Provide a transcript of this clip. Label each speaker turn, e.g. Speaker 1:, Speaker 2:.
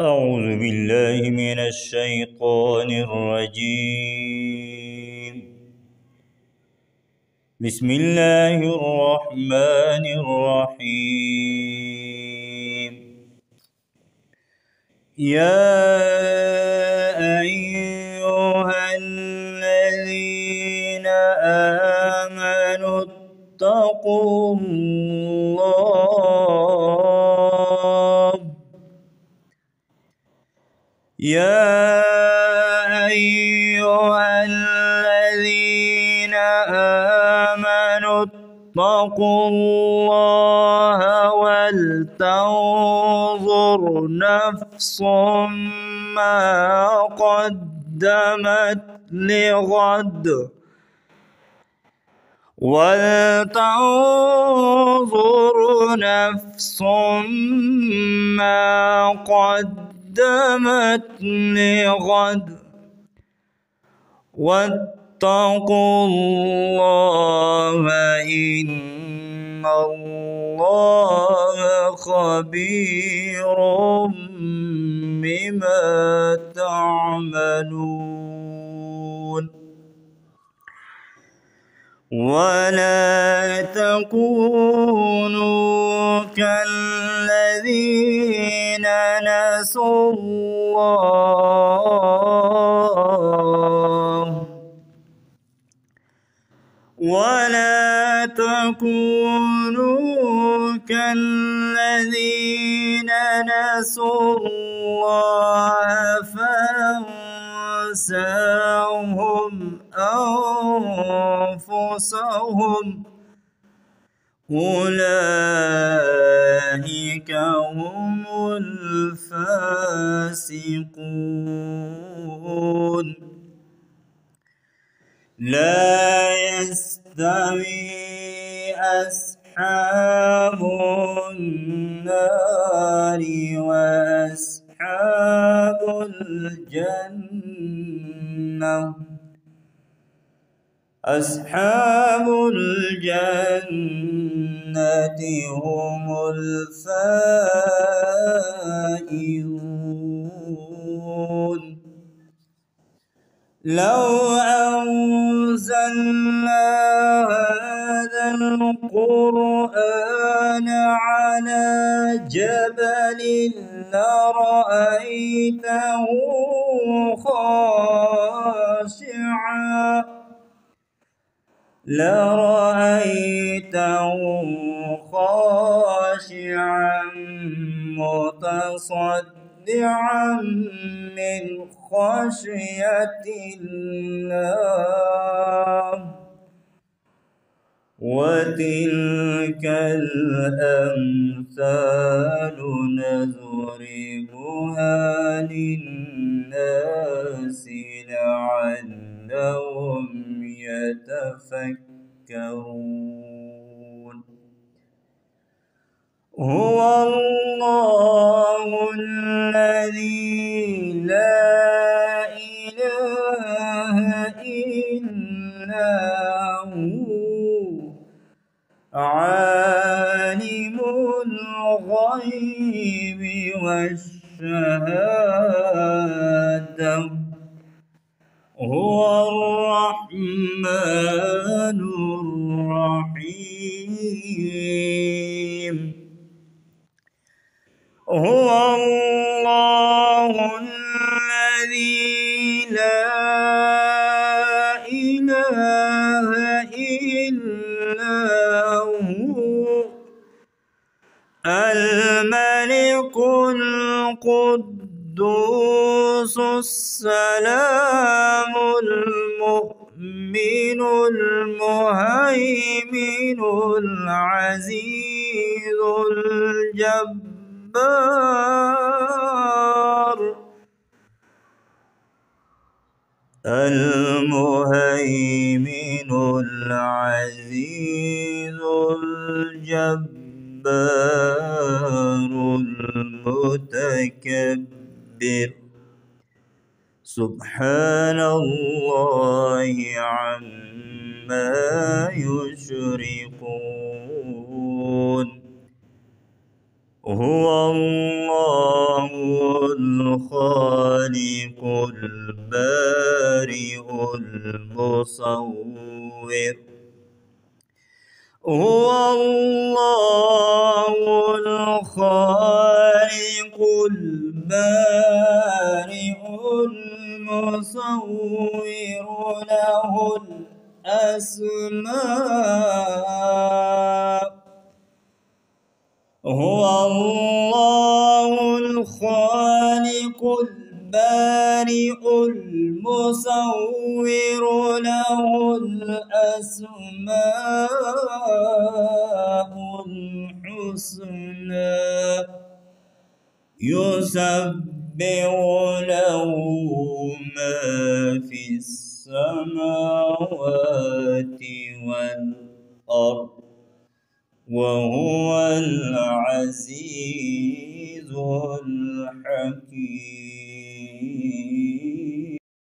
Speaker 1: أعوذ بالله من الشيطان الرجيم. بسم الله الرحمن الرحيم. يا أيها الذين آمنوا اتقوا الله. يا أيها الذين آمنوا اتقوا الله ولتنظر نفس ما قدمت لغد ولتنظر نفس ما قدمت لغد واتقوا الله إن الله خبير بما تعملون. ولا تكونوا كالذين نسوا الله. ولا تكونوا كالذين نسوا الله فأنساهم أنفسهم أولئك هم الفاسقون. لا يستوي أصحاب النار وأصحاب الجنة. أصحاب الجنة هم الفائزون. لو أنزلنا هذا القرآن على جبل لرأيته خاشعا متصدعا من خشية الله. وتلك الأمثال نضربها للناس لعلهم يتفكرون. هو الله الذي لا إله إلا هو عالم الغيب والشهادة هو الرحمن الرحيم. هو الله الذي لا إله إلا هو الملك القدوس السلام المؤمن المهيمن العزيز الجبار. المهيمن العزيز الجبار المتكبر. سبحان الله عما يشركون. هو الله البارئ المصور له الأسماء هو الله الخالق البارئ المصور له الأسماء الحسنى يسبح له ما في السماوات والأرض وهو العزيز الحكيم.